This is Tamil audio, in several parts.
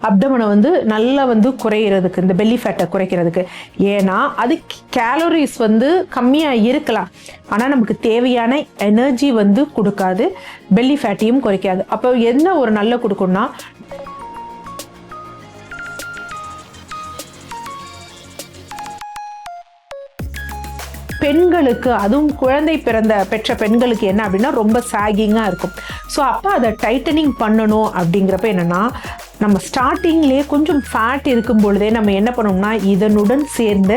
அப்டமனை வந்து நல்லா வந்து குறையிறதுக்கு, இந்த பெல்லி ஃபேட்டை குறைக்கிறதுக்கு. ஏன்னா அது கேலரிஸ் வந்து கம்மியாக இருக்கலாம், ஆனால் நமக்கு தேவையான எனர்ஜி வந்து கொடுக்காது, பெல்லி ஃபேட்டையும் குறைக்காது. அப்போ என்ன ஒரு நல்ல கொடுக்கும்னா, பெண்களுக்கு, அதுவும் குழந்தை பெற்ற பெண்களுக்கு என்ன அப்படின்னா ரொம்ப சாகிங்காக இருக்கும். ஸோ அப்போ அதை டைட்டனிங் பண்ணணும். அப்படிங்கிறப்ப என்னென்னா, நம்ம ஸ்டார்டிங்லேயே கொஞ்சம் ஃபேட் இருக்கும் பொழுதே நம்ம என்ன பண்ணோம்னா, இதனுடன் சேர்ந்து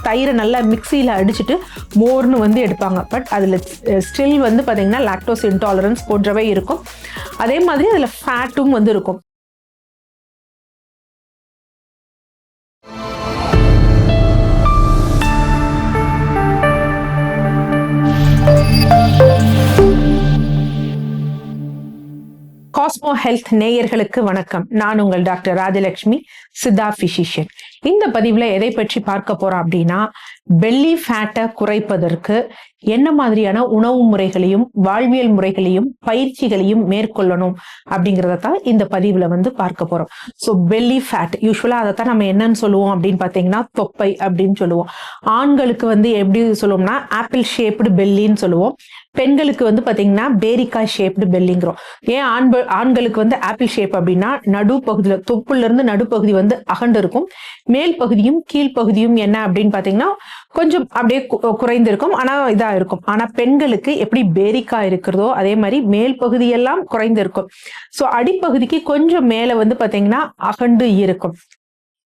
தயிரை நல்லா மிக்சியில் அடிச்சுட்டு மோர்னு வந்து எடுப்பாங்க. பட் அதில் ஸ்டில் வந்து பார்த்தீங்கன்னா லாக்டோஸ் இன்டாலரன்ஸ் போன்றவை இருக்கும். அதே மாதிரி அதில் ஃபேட்டும் வந்து இருக்கும். காஸ்மோ ஹெல்த் நேயர்களுக்கு வணக்கம். நான் உங்கள் டாக்டர் ராஜலட்சுமி, சித்தா பிசிஷியன். இந்த பதிவுல எதை பற்றி பார்க்க போறோம் அப்படின்னா, பெல்லி ஃபேட்டை குறைப்பதற்கு என்ன மாதிரியான உணவு முறைகளையும் வாழ்வியல் முறைகளையும் பயிற்சிகளையும் மேற்கொள்ளணும் அப்படிங்கிறத தான் இந்த பதிவுல வந்து பார்க்க போறோம். ஸோ பெல்லி ஃபேட் யூஸ்வலா அதைத்தான் நம்ம என்னன்னு சொல்லுவோம் அப்படின்னு பார்த்தீங்கன்னா, தொப்பை அப்படின்னு சொல்லுவோம். ஆண்களுக்கு வந்து எப்படி சொல்லுவோம்னா ஆப்பிள் ஷேப்டு பெல்லின்னு சொல்லுவோம். பெண்களுக்கு வந்து பார்த்தீங்கன்னா பேரிக்காய் ஷேப்டு பெல்லிங்கிறோம். ஏன் ஆண்களுக்கு வந்து ஆப்பிள் ஷேப் அப்படின்னா, நடுப்பகுதியில் தொப்புல இருந்து நடுப்பகுதி வந்து அகண்டு இருக்கும், மேல் பகுதியும் கீழ்ப்பகுதியும் என்ன அப்படின்னு பார்த்தீங்கன்னா கொஞ்சம் அப்படியே குறைந்திருக்கும், ஆனா இதா இருக்கும். ஆனா பெண்களுக்கு எப்படி பேரிக்காய் இருக்கிறதோ அதே மாதிரி மேல் பகுதியெல்லாம் குறைந்திருக்கும். ஸோ அடிப்பகுதிக்கு கொஞ்சம் மேல வந்து பார்த்தீங்கன்னா அகண்டு இருக்கும்.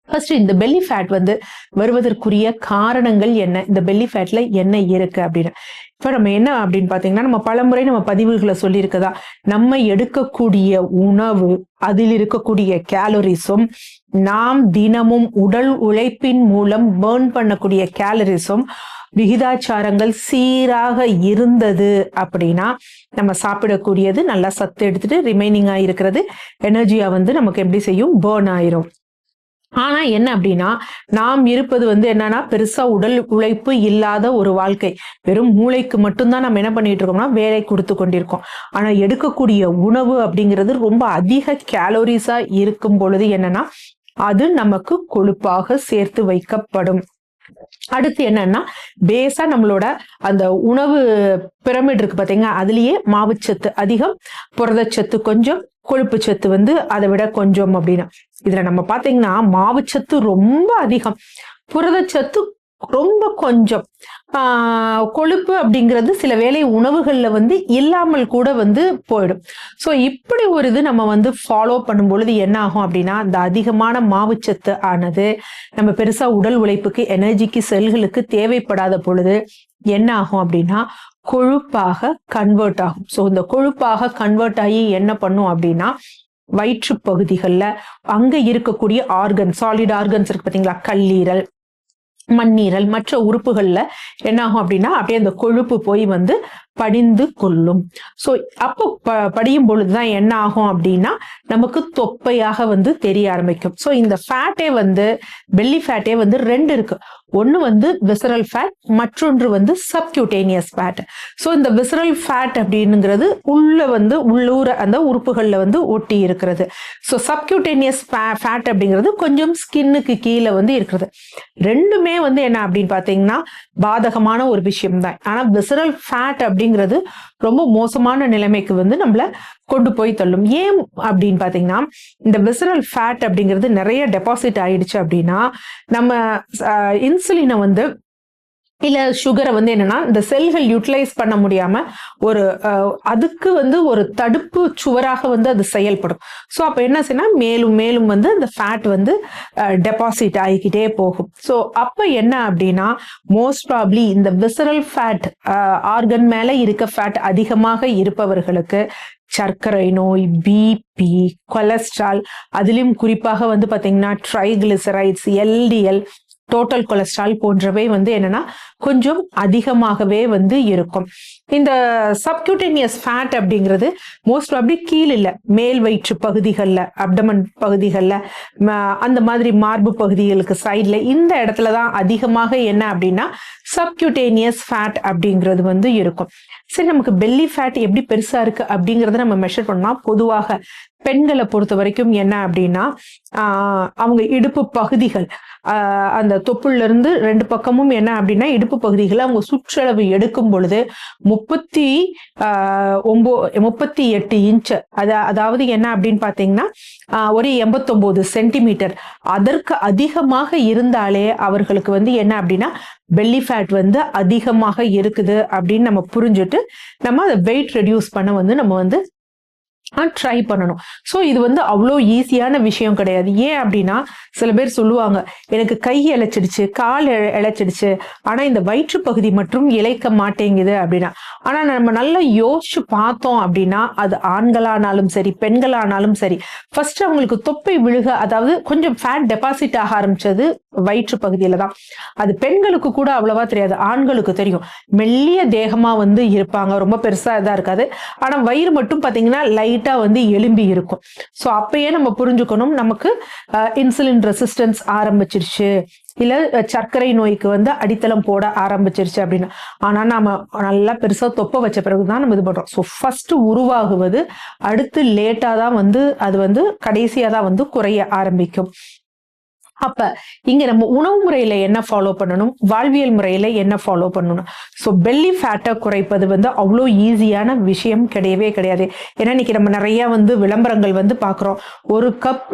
ஃபர்ஸ்ட் இந்த பெல்லி ஃபேட் வந்து வருவதற்குரிய காரணங்கள் என்ன, இந்த பெல்லி ஃபேட்ல என்ன இருக்கு அப்படின்னு. இப்ப நம்ம என்ன அப்படின்னு பாத்தீங்கன்னா, நம்ம பலமுறை நம்ம பதிவுகளை சொல்லியிருக்கதா, நம்ம எடுக்கக்கூடிய உணவு, அதில் இருக்கக்கூடிய கேலரிஸும், நாம் தினமும் உடல் உழைப்பின் மூலம் பேர்ன் பண்ணக்கூடிய கேலரிஸும் விகிதாச்சாரங்கள் சீராக இருந்தது அப்படின்னா, நம்ம சாப்பிடக்கூடியது நல்லா சத்து எடுத்துட்டு ரிமைனிங்கா இருக்கிறது எனர்ஜியா வந்து நமக்கு எப்படி செய்யும், பேர்ன் ஆயிரும். ஆனா என்ன அப்படின்னா, நாம் இருப்பது வந்து என்னன்னா பெருசா உடல் உழைப்பு இல்லாத ஒரு வாழ்க்கை. வெறும் மூளைக்கு மட்டும்தான் நம்ம என்ன பண்ணிட்டு இருக்கோம்னா வேலை கொடுத்து கொண்டிருக்கோம். ஆனா எடுக்கக்கூடிய உணவு அப்படிங்கிறது ரொம்ப அதிக கேலோரிஸா இருக்கும் பொழுது என்னன்னா, அது நமக்கு கொழுப்பாக சேர்த்து வைக்கப்படும். அடுத்து என்னன்னா, பேஸா நம்மளோட அந்த உணவு பிரமிட் இருக்கு பாத்தீங்கன்னா, அதுலயே மாவுச்சத்து அதிகம், புரதச்சத்து கொஞ்சம், கொழுப்பு சத்து வந்து அதை விட கொஞ்சம் அப்படின்னு. இதுல நம்ம பாத்தீங்கன்னா மாவுச்சத்து ரொம்ப அதிகம், புரதச்சத்து ரொம்ப கொஞ்சம், கொழுப்பு அப்படிங்கிறது சில வேளை உணவுகள்ல வந்து இல்லாமல் கூட வந்து போயிடும். ஸோ இப்படி ஒரு இது நம்ம வந்து ஃபாலோ பண்ணும் பொழுது என்ன ஆகும் அப்படின்னா, இந்த அதிகமான மாவுச்சத்து ஆனது நம்ம பெருசா உடல் உழைப்புக்கு எனர்ஜிக்கு செல்களுக்கு தேவைப்படாத பொழுது என்ன ஆகும் அப்படின்னா கொழுப்பாக கன்வெர்ட் ஆகும். ஸோ இந்த கொழுப்பாக கன்வெர்ட் ஆகி என்ன பண்ணும் அப்படின்னா, வயிற்று பகுதிகளில் அங்க இருக்கக்கூடிய ஆர்கன், சாலிட் ஆர்கன்ஸ் இருக்கு பார்த்தீங்களா, கல்லீரல், மண்ணீரல், மற்ற உறுப்புகள்ல என்ன ஆகும் அப்படின்னா அப்படியே அந்த கொழுப்பு போய் வந்து படிந்து கொள்ளும். ஸோ அப்போ படியும் பொழுதுதான் என்ன ஆகும் அப்படின்னா நமக்கு தொப்பையாக வந்து தெரிய ஆரம்பிக்கும். ஸோ இந்த ஃபேட்டே வந்து பெல்லி ஃபேட்டே வந்து ரெண்டு இருக்கு. ஒன்று வந்து விசரல் ஃபேட், மற்றொன்று வந்து சப்கியூட்டேனியஸ் ஃபேட். ஸோ இந்த விசரல் ஃபேட் அப்படிங்கிறது உள்ள வந்து உள்ளூர அந்த உறுப்புகளில் வந்து ஒட்டி இருக்கிறது. ஸோ சப்கியூட்டேனியஸ் ஃபேட் அப்படிங்கிறது கொஞ்சம் ஸ்கின்னுக்கு கீழே வந்து இருக்கிறது. ரெண்டுமே வந்து என்ன அப்படின்னு பார்த்தீங்கன்னா பாதகமான ஒரு விஷயம் தான். ஆனால் விசரல் ஃபேட் அப்படிங்கிறது ரொம்ப மோசமான நிலைமைக்கு வந்து நம்மள கொண்டு போய் தள்ளும். ஏன் அப்படின்னு பாத்தீங்கன்னா, இந்த விசரல் ஃபேட் அப்படிங்கிறது நிறைய டெபாசிட் ஆயிடுச்சு அப்படின்னா, நம்ம இன்சுலினை வந்து இல்ல சுகரை வந்து என்னன்னா இந்த செல்கள் யூட்டிலைஸ் பண்ண முடியாம ஒரு அதுக்கு வந்து ஒரு தடுப்பு சுவராக வந்து அது செயல்படும். ஸோ அப்ப என்ன செய்யணும், மேலும் மேலும் வந்து இந்த ஃபேட் வந்து டெபாசிட் ஆகிக்கிட்டே போகும். ஸோ அப்ப என்ன அப்படின்னா மோஸ்ட் ப்ராப்ளி இந்த விசரல் ஃபேட் ஆர்கன் மேல இருக்க ஃபேட் அதிகமாக இருப்பவர்களுக்கு சர்க்கரை நோய், பிபி, கொலஸ்ட்ரால், அதிலும் குறிப்பாக வந்து பாத்தீங்கன்னா ட்ரைகிளிசரைட்ஸ், எல்டிஎல், டோட்டல் கொலஸ்ட்ரால் போன்றவை வந்து என்னன்னா கொஞ்சம் அதிகமாகவே வந்து இருக்கும். இந்த சப்கியூட்டேனியஸ் ஃபேட் அப்படிங்கிறது மோஸ்ட் ப்ராபப்லி கீழ் இல்ல மேல் வயிற்று பகுதிகளில், அப்டமன் பகுதிகளில், அந்த மாதிரி மார்பு பகுதிகளுக்கு சைட்ல இந்த இடத்துல தான் அதிகமாக என்ன அப்படின்னா சப்கியூட்டேனியஸ் ஃபேட் அப்படிங்கிறது வந்து இருக்கும். சரி, நமக்கு பெல்லி ஃபேட் எப்படி பெருசா இருக்கு அப்படிங்கறத நம்ம மெஷர் பண்ணா, பொதுவாக பெண்களை பொறுத்த வரைக்கும் என்ன அப்படின்னா அவங்க இடுப்பு பகுதிகள், அந்த தொப்புள்ள இருந்து 2 பக்கமும் என்ன அப்படின்னா இடுப்பு பகுதிகளை அவங்க சுற்றளவு எடுக்கும் பொழுது 38 இன்ச், அதாவது என்ன அப்படின்னு பாத்தீங்கன்னா ஒரு 89 சென்டிமீட்டர், அதற்கு அதிகமாக இருந்தாலே அவர்களுக்கு வந்து என்ன அப்படின்னா பெல்லி ஃபேட் வந்து அதிகமாக இருக்குது அப்படின்னு நம்ம புரிஞ்சுட்டு நம்ம அதை வெயிட் ரெடியூஸ் பண்ண வந்து நம்ம வந்து ட்ரை பண்ணணும். ஸோ இது வந்து அவ்வளோ ஈஸியான விஷயம் கிடையாது. ஏன் அப்படின்னா சில பேர் சொல்லுவாங்க, எனக்கு கை இழைச்சிடுச்சு, கால் இழைச்சிடுச்சு, ஆனா இந்த வயிற்று பகுதி மட்டும் இழைக்க மாட்டேங்குது அப்படின்னா. ஆனா நம்ம நல்லா யோசிச்சு பார்த்தோம் அப்படின்னா அது ஆண்களானாலும் சரி பெண்களானாலும் சரி, ஃபர்ஸ்ட் அவங்களுக்கு தொப்பை விழுக, அதாவது கொஞ்சம் ஃபேட் டெபாசிட் ஆக ஆரம்பிச்சது வயிற்று பகுதியில தான். அது பெண்களுக்கு கூட அவ்வளவா தெரியாது, ஆண்களுக்கு தெரியும். மெல்லிய தேகமா வந்து இருப்பாங்க, ரொம்ப பெருசா இதா இருக்காது, ஆனா வயிறு மட்டும் பாத்தீங்கன்னா லைட்டா வந்து எலும்பி இருக்கும். சோ அப்பயே நம்ம புரிஞ்சுக்கணும், நமக்கு இன்சுலின் ரெசிஸ்டன்ஸ் ஆரம்பிச்சிருச்சு, இல்ல சர்க்கரை நோய்க்கு வந்து அடித்தளம் போட ஆரம்பிச்சிருச்சு அப்படின்னு. ஆனா நாம நல்லா பெருசா தொப்பை வச்ச பிறகுதான் நம்ம இது பண்றோம். ஸோ ஃபர்ஸ்ட் உருவாகுவது, அடுத்து லேட்டா தான் வந்து அது வந்து கடைசியா தான் வந்து குறைய ஆரம்பிக்கும். அப்ப இங்க நம்ம உணவு முறையில என்ன ஃபாலோ பண்ணணும், வாழ்வியல் முறையில என்ன ஃபாலோ பண்ணணும். ஸோ பெல்லி ஃபேட்டை குறைப்பது வந்து அவ்வளோ ஈஸியான விஷயம் கிடையவே கிடையாது. ஏன்னா இன்னைக்கு நம்ம நிறைய வந்து விளம்பரங்கள் வந்து பாக்குறோம், 1 கப்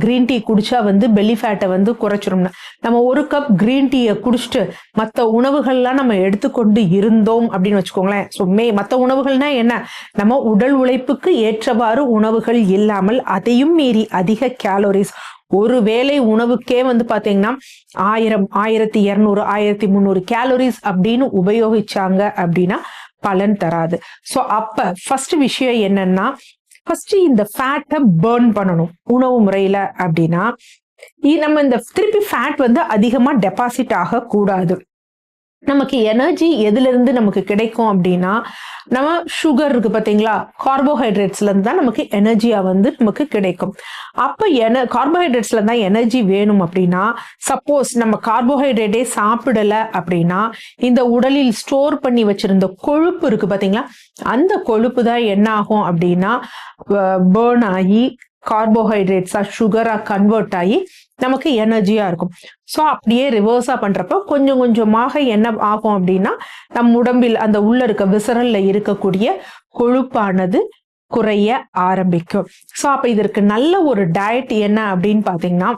கிரீன் டீ குடிச்சா வந்து பெல்லி ஃபேட்டை வந்து குறைச்சிரும்னு. நம்ம 1 கப் கிரீன் டீயை குடிச்சிட்டு மற்ற உணவுகள்லாம் நம்ம எடுத்துக்கொண்டு இருந்தோம் அப்படின்னு வச்சுக்கோங்களேன். ஸோ மற்ற உணவுகள்னா என்ன, நம்ம உடல் உழைப்புக்கு ஏற்றவாறு உணவுகள் இல்லாமல் அதையும் மீறி அதிக கேலோரிஸ், ஒரு வேளை உணவுக்கே வந்து பாத்தீங்கன்னா 1000, 1200, 1300 கேலோரிஸ் அப்படின்னு உபயோகிச்சாங்க அப்படின்னா பலன் தராது. சோ அப்ப ஃபர்ஸ்ட் விஷயம் என்னன்னா, ஃபர்ஸ்ட் இந்த ஃபேட்டை பர்ன் பண்ணணும் உணவு முறையில அப்படின்னா. நம்ம இந்த திருப்பி ஃபேட் வந்து அதிகமா டெபாசிட் ஆக கூடாது. நமக்கு எனர்ஜி எதுல இருந்து நமக்கு கிடைக்கும் அப்படின்னா, நம்ம சுகர் இருக்கு பாத்தீங்களா, கார்போஹைட்ரேட்ஸ்ல இருந்து தான் நமக்கு எனர்ஜியா வந்து நமக்கு கிடைக்கும். அப்ப கார்போஹைட்ரேட்ஸ்ல தான் எனர்ஜி வேணும் அப்படின்னா, சப்போஸ் நம்ம கார்போஹைட்ரேட்டே சாப்பிடல அப்படின்னா, இந்த உடலில் ஸ்டோர் பண்ணி வச்சிருந்த கொழுப்பு இருக்கு பாத்தீங்களா, அந்த கொழுப்பு தான் என்ன ஆகும் அப்படின்னா பேர்ன் ஆகி கார்போஹைட்ரேட்ஸா சுகரா கன்வெர்ட் ஆகி நமக்கு எனர்ஜியா இருக்கும். ஸோ அப்படியே ரிவர்ஸா பண்றப்ப கொஞ்சம் கொஞ்சமாக என்ன ஆகும் அப்படின்னா, நம் உடம்பில் அந்த உள்ள இருக்க விசரல்ல இருக்கக்கூடிய கொழுப்பானது குறைய ஆரம்பிக்கும். ஸோ அப்ப இதற்கு நல்ல ஒரு டயட் என்ன அப்படின்னு பாத்தீங்கன்னா,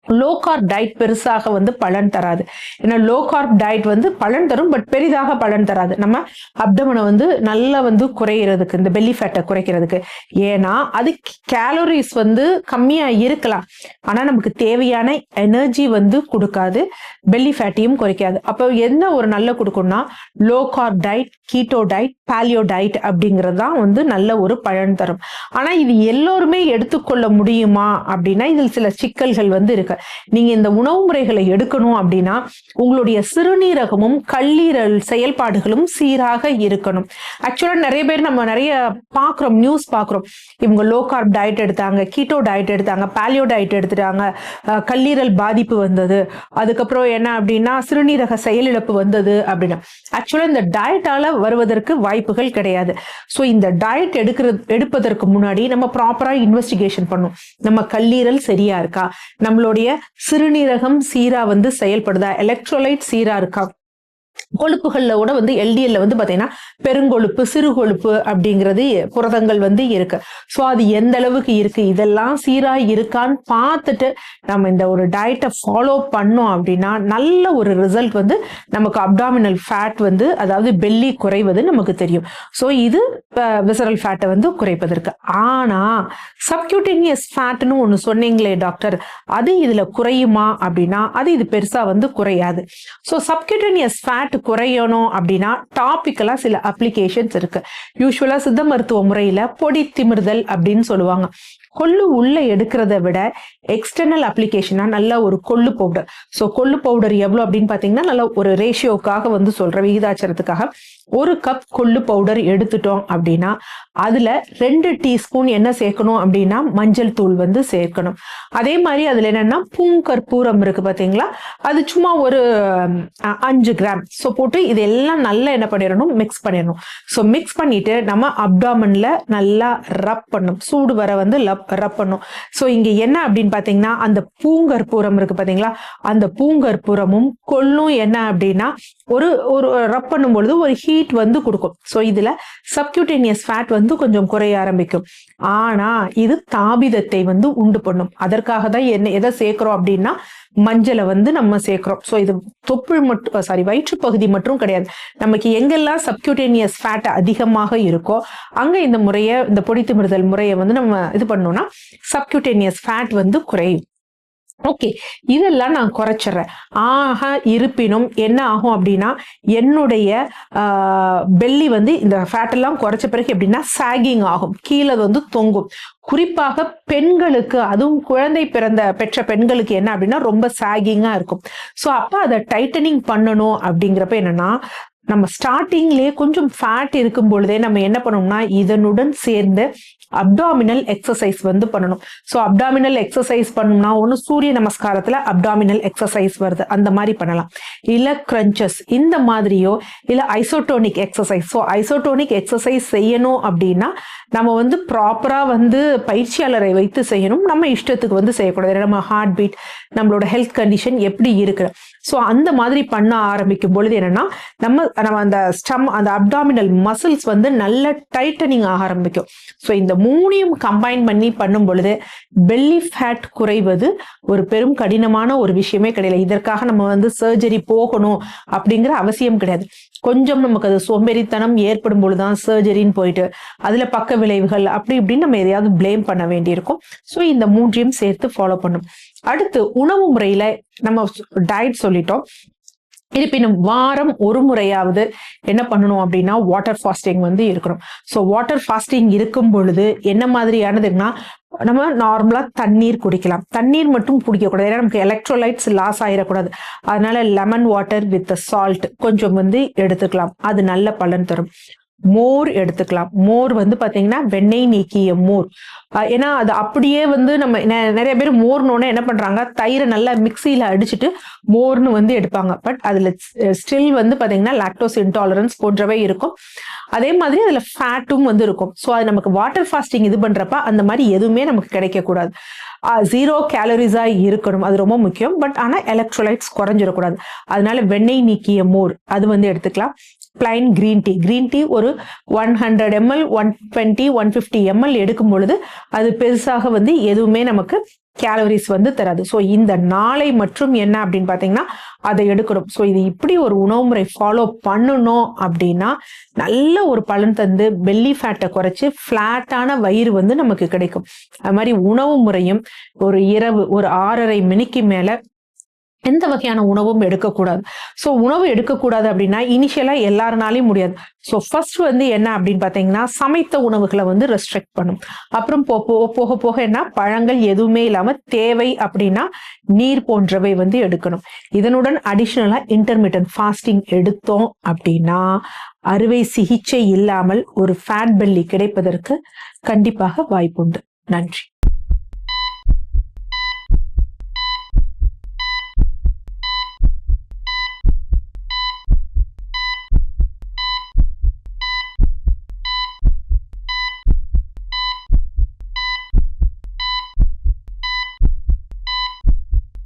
லோ கார்ப் டயட் பெருசாக வந்து பலன் தராது. ஏன்னா லோ கார்ப் டயட் வந்து பலன் தரும், பட் பெரிதாக பலன் தராது நம்ம அப்டமனை வந்து நல்லா வந்து குறையிறதுக்கு, இந்த பெல்லி ஃபேட்டை குறைக்கிறதுக்கு. ஏன்னா அது கேலோரிஸ் வந்து கம்மியா இருக்கலாம், ஆனா நமக்கு தேவையான எனர்ஜி வந்து கொடுக்காது, பெல்லி ஃபேட்டையும் குறைக்காது. அப்போ என்ன ஒரு நல்ல கொடுக்கும்னா low carb diet, keto diet, paleo diet அப்படிங்கிறது தான் வந்து நல்ல ஒரு பலன் தரும். ஆனா இது எல்லோருமே எடுத்துக்கொள்ள முடியுமா அப்படின்னா இதில் சில சிக்கல்கள் வந்து இருக்கு. நீங்க இந்த உணவு முறைகளை எடுக்கணும் அப்படின்னா உங்களுடைய சிறுநீரகமும் கல்லீரல் செயல்பாடுகளும் சீராக இருக்கணும். ஆக்சுவலா நிறைய பேர் நம்ம நிறைய பாக்குறோம், நியூஸ் பாக்குறோம், இவங்க லோ கார்ப் டயட் எடுத்தாங்க, கீட்டோ டயட் எடுத்தாங்க, பாலியோ டயட் எடுத்துட்டாங்க, கல்லீரல் பாதிப்பு வந்தது, அதுக்கப்புறம் என்ன அப்படின்னா சிறுநீரக செயலிழப்பு வந்தது அப்படின்னா. ஆக்சுவலா இந்த டயட்டால வருவதற்கு வாய்ப்புகள் கிடையாது. ஸோ இந்த டயட் எடுப்பதற்கு முன்னாடி நம்ம ப்ராப்பரா இன்வெஸ்டிகேஷன் பண்ணும், நம்ம கல்லீரல் சரியா இருக்கா, நம்மளுடைய சிறுநீரகம் சீரா வந்து செயல்படுதா, எலக்ட்ரோலைட் சீரா இருக்கா, கொழுப்புகள்ல கூட வந்து எல்டிஎல்ல வந்து பாத்தீங்கன்னா பெருங்கொழுப்பு, சிறு கொழுப்பு அப்படிங்கிறது புரதங்கள் வந்து இருக்கு. ஸோ அது எந்த அளவுக்கு இருக்கு, இதெல்லாம் சீரா இருக்கான்னு பார்த்துட்டு நம்ம இந்த ஒரு டயட்டை ஃபாலோ பண்ணோம் அப்படின்னா நல்ல ஒரு ரிசல்ட் வந்து நமக்கு அப்டாமினல் ஃபேட் வந்து, அதாவது பெல்லி குறைவது நமக்கு தெரியும். ஸோ இது விசரல் ஃபேட்டை வந்து குறைப்பதற்கு. ஆனா சப்கியூட்டேனியஸ் ஃபேட்னு ஒண்ணு சொன்னீங்களே டாக்டர், அது இதுல குறையுமா அப்படின்னா அது இது பெருசா வந்து குறையாது. ஸோ சப்கியூட்டேனியஸ் ஃபேட் குறையணும் அப்படின்னா டாபிக்கலா சில அப்ளிகேஷன்ஸ் இருக்கு. யூஸ்வலா சித்த மருத்துவ முறையில பொடி திமிர்தல் அப்படின்னு சொல்லுவாங்க. கொள்ளு உள்ள எடுக்கிறத விட எக்ஸ்டர்னல் அப்ளிகேஷனா நல்ல ஒரு கொள்ளு பவுடர். ஸோ கொள்ளு பவுடர் எவ்வளோ அப்படின்னு பார்த்தீங்கன்னா நல்ல ஒரு ரேஷியோக்காக வந்து சொல்ற விகிதாச்சாரத்துக்காக 1 கப் கொள்ளு பவுடர் எடுத்துட்டோம் அப்படின்னா அதுல 2 டீஸ்பூன் என்ன சேர்க்கணும் அப்படின்னா மஞ்சள் தூள் வந்து சேர்க்கணும். அதே மாதிரி அதுல என்னன்னா பூங்கற்பூரம் இருக்கு பாத்தீங்களா, அது சும்மா ஒரு 5 கிராம். ஸோ போட்டு இதெல்லாம் நல்லா என்ன பண்ணிடணும், மிக்ஸ் பண்ணிடணும். ஸோ மிக்ஸ் பண்ணிட்டு நம்ம அப்டாமன்ல நல்லா ரப் பண்ணும், சூடு வர வந்து ரப் பண்ணும். ஸோ இங்க என்ன அப்படின்னு பாத்தீங்கன்னா அந்த பூங்கற்பூரம் இருக்கு பாத்தீங்களா, அந்த பூங்கற்பூரமும் கொள்ளும் என்ன அப்படின்னா ஒரு ரப் பண்ணும் பொழுது ஒரு ஹீட் வந்து கொடுக்கும். ஸோ இதுல சப்கியூட்டேனியஸ் ஃபேட் வந்து கொஞ்சம் குறைய ஆரம்பிக்கும். ஆனா இது தாபிதத்தை வந்து உண்டு பண்ணும். அதற்காக தான் எதை சேர்க்கிறோம் அப்படின்னா மஞ்சளை வந்து நம்ம சேர்க்கிறோம். ஸோ இது தொப்புள் மட்டும் வயிற்று பகுதி மட்டும் கிடையாது, நமக்கு எங்கெல்லாம் சப்கியூட்டேனியஸ் ஃபேட் அதிகமாக இருக்கோ அங்க இந்த பொடி திமிர்தல் முறையை வந்து நம்ம இது பண்ணோம்னா சப்கியூட்டேனியஸ் ஃபேட் வந்து குறையும். ஓகே, இதெல்லாம் நான் குறைச்சிடுறேன். இருப்பினும் என்ன ஆகும் அப்படின்னா என்னுடைய பெல்லி வந்து இந்த ஃபேட் எல்லாம் குறைச்ச பிறகு எப்படின்னா சாகிங் ஆகும், கீழே வந்து தொங்கும். குறிப்பாக பெண்களுக்கு, அதுவும் குழந்தை பெற்ற பெண்களுக்கு என்ன அப்படின்னா ரொம்ப சாகிங்கா இருக்கும். ஸோ அப்ப அதை டைட்டனிங் பண்ணணும். அப்படிங்கிறப்ப என்னன்னா நம்ம ஸ்டார்டிங்லேயே கொஞ்சம் ஃபேட் இருக்கும் பொழுதே நம்ம என்ன பண்ணோம்னா இதனுடன் சேர்ந்து அப்டாமினல் எக்ஸசைஸ் வந்து பண்ணணும். ஸோ அப்டாமினல் எக்ஸசைஸ் பண்ணணும்னா ஒன்று சூரிய நமஸ்காரத்துல அப்டாமினல் எக்ஸசைஸ் வருது, அந்த மாதிரி பண்ணலாம். இல்ல கிரன்ச்சஸ் இந்த மாதிரியோ இல்ல isotonic exercise. So isotonic exercise செய்யணும் அப்படின்னா நம்ம வந்து ப்ராப்பரா வந்து பயிற்சியாளரை வைத்து செய்யணும், நம்ம இஷ்டத்துக்கு வந்து செய்யக்கூடாது. நம்ம ஹார்ட் பீட், நம்மளோட ஹெல்த் கண்டிஷன் எப்படி இருக்கு. ஸோ அந்த மாதிரி பண்ண ஆரம்பிக்கும் பொழுது என்னன்னா நம்ம அந்த அப்டாமினல் மசில்ஸ் வந்து நல்ல டைட்டனிங் ஆக ஆரம்பிக்கும். ஸோ இந்த 3ஐயும் கம்பைன் பண்ணி பண்ணும் பொழுது பெல்லி ஃபேட் குறைவது ஒரு பெரும் கடினமான ஒரு விஷயமே கிடையாது. இதற்காக நம்ம வந்து சர்ஜரி போகணும் அப்படிங்கிற அவசியம் கிடையாது. கொஞ்சம் நமக்கு அது சோம்பேறித்தனம் ஏற்படும் பொழுதுதான் சர்ஜரின்னு போயிட்டு அதுல பக்க விளைவுகள் அப்படி இப்படின்னு நம்ம எதையாவது பிளேம் பண்ண வேண்டியிருக்கும். ஸோ இந்த 3ஐயும் சேர்த்து ஃபாலோ பண்ணும். அடுத்து உணவு முறையில நம்ம டயட் சொல்லிட்டோம். இருப்பினும் வாரம் ஒரு முறையாவது என்ன பண்ணணும் அப்படின்னா வாட்டர் ஃபாஸ்டிங் வந்து இருக்கணும். ஸோ வாட்டர் ஃபாஸ்டிங் இருக்கும் பொழுது என்ன மாதிரியானதுன்னா நம்ம நார்மலா தண்ணீர் குடிக்கலாம். தண்ணீர் மட்டும் குடிக்கக்கூடாது, ஏன்னா நமக்கு எலக்ட்ரோலைட்ஸ் லாஸ் ஆயிடக்கூடாது. அதனால லெமன் வாட்டர் வித் சால்ட் கொஞ்சம் வந்து எடுத்துக்கலாம், அது நல்ல பலன் தரும். மோர் எடுத்துக்கலாம். மோர் வந்து பாத்தீங்கன்னா வெண்ணெய் நீக்கிய மோர். ஏன்னா அது அப்படியே வந்து நம்ம நிறைய பேர் மோர்னோட என்ன பண்றாங்க, தயிரை நல்லா மிக்சியில அடிச்சுட்டு மோர்னு வந்து எடுப்பாங்க. பட் அதுல ஸ்டில் வந்து பாத்தீங்கன்னா லாக்டோஸ் இன்டாலரன்ஸ் போன்றவை இருக்கும். அதே மாதிரி அதுல ஃபேட்டும் வந்து இருக்கும். ஸோ அது நமக்கு வாட்டர் ஃபாஸ்டிங் இது பண்றப்ப அந்த மாதிரி எதுவுமே நமக்கு கிடைக்க கூடாது. 0 கேலரிஸா இருக்கணும், அது ரொம்ப முக்கியம். பட் ஆனா எலக்ட்ரோலைட்ஸ் குறைஞ்சிடக்கூடாது. அதனால வெண்ணெய் நீக்கிய மோர் அது வந்து எடுத்துக்கலாம். பிளைன் கிரீன் டீ ஒரு 100 ml 120 150 ml எடுக்கும் பொழுது அது பெருசாக வந்து எதுவுமே நமக்கு கேலரிஸ் வந்து தராது. ஸோ இந்த நாளை மற்றும் என்ன அப்படின்னு பாத்தீங்கன்னா அதை எடுக்கணும். ஸோ இது இப்படி ஒரு உணவு முறை ஃபாலோ பண்ணணும் அப்படின்னா நல்ல ஒரு பலன் தந்து பெல்லி ஃபேட்டை குறைச்சு ஃபிளாட்டான வயிறு வந்து நமக்கு கிடைக்கும். அது மாதிரி உணவு முறையும் ஒரு இரவு ஒரு 6:30 மணிக்கு மேல எந்த வகையான உணவும் எடுக்கக்கூடாது. ஸோ உணவு எடுக்கக்கூடாது அப்படின்னா இனிஷியலா எல்லாருனாலையும் முடியாது. ஸோ ஃபர்ஸ்ட் வந்து என்ன அப்படின்னு பாத்தீங்கன்னா சமைத்த உணவுகளை வந்து ரெஸ்ட்ரிக்ட் பண்ணும். அப்புறம் போக போக என்ன பழங்கள் எதுவுமே இல்லாம தேவை அப்படின்னா நீர் போன்றவை வந்து எடுக்கணும். இதனுடன் அடிஷனலா இன்டர்மீடியன்ட் ஃபாஸ்டிங் எடுத்தோம் அப்படின்னா அறுவை சிகிச்சை இல்லாமல் ஒரு ஃபேட் பெல்லி கிடைப்பதற்கு கண்டிப்பாக வாய்ப்புண்டு. நன்றி.